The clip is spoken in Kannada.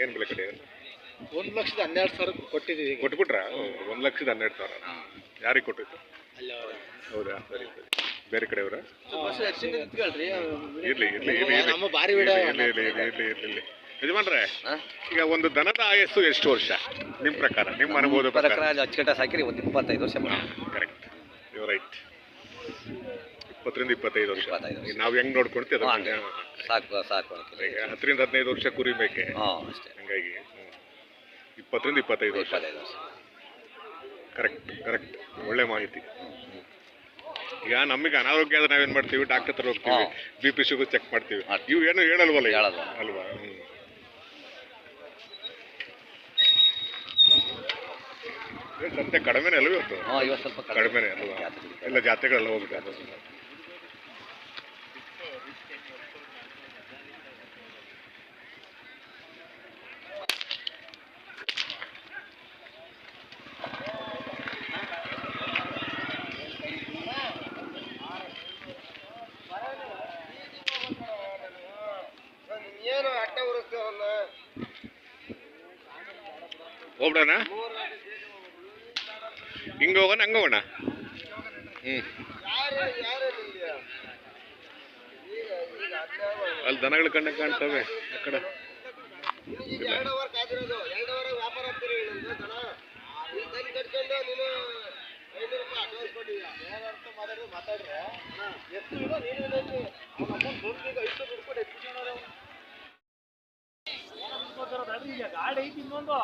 ಏನು ಬೆಲೆ ಕಡೆ? 1,12,000 ಕೊಟ್ಟಿದ್ದೀವಿ. ಕೊಟ್ಬಿಟ್ರ? 1,12,000. ಯಾರಿಗೆ ಕೊಟ್ಟಿತ್ತು? ಹೌದಾ, ಸರಿ ಸರಿ. ಬೇರೆ ಕಡೆಯವರ? ಇರ್ಲಿ ಇರ್ಲಿ ಇರ್ಲಿ ಇರ್ಲಿ. ಯಜಮಾನ್ರೆ, ಈಗ ಒಂದು ದನದ ಆಯಸ್ಸು ಎಷ್ಟು ವರ್ಷ ನಿಮ್ಮ ಪ್ರಕಾರ, ನಿಮ್ಮ ಅನುಭವದ ಪ್ರಕಾರ? ಅಚ್ಚುಕಟ್ಟ ಸಾಕಿರಿ ಒಂದು 25 ವರ್ಷ. Correct, you right. 20 ರಿಂದ 25 ವರ್ಷ. ನಾವು ಹೆಂಗ್ ನೋಡ್ಕೊಳ್ತೀವಿ ಸಾಕು ಸಾಕು. ಈಗ 10 ರಿಂದ 15 ವರ್ಷ ಕುರಿ ಮೇಕೆ, ಹಂಗಾಗಿ 20 ರಿಂದ 25 ವರ್ಷ. ಕರೆಕ್ಟ್ ಕರೆಕ್ಟ್, ಒಳ್ಳೆ ಮಾಹಿತಿ. ಈಗ ನಮಗೆ ಅನಾರೋಗ್ಯ ಆದ್ರೆ ನಾವೇನ್ ಮಾಡ್ತೀವಿ, ಡಾಕ್ಟರ್ ಹತ್ರ ಹೋಗ್ತೀವಿ, BP ಶುಗರ್ ಚೆಕ್ ಮಾಡ್ತೀವಿ. ಇವು ಏನು ಹೇಳಲ್ವಲ್ಲ ಅಲ್ವಾ? ಸಂತೆ ಕಡಿಮೆನೇ ಅಲ್ವ ಇವತ್ತು? ಸ್ವಲ್ಪ ಕಡಿಮೆನೇ ಅಲ್ವಾ? ಎಲ್ಲ ಜಾತ್ರೆಗಳೆಲ್ಲ ಹೋಗ್ಬಿಟ್ಟು ಹೋಗ್ಬಿಡೋಣ, ಹಿಂಗ ಹೋಗೋಣ ಹಂಗ ಹೋಗೋಣ. ಅಲ್ಲಿ ದನಗಳು ಕಂಡ ಕಾಣ್ತವೆ ಆ ಕಡೆ. ಗಾಡಿ ಐತಿ ಇನ್ನೊಂದು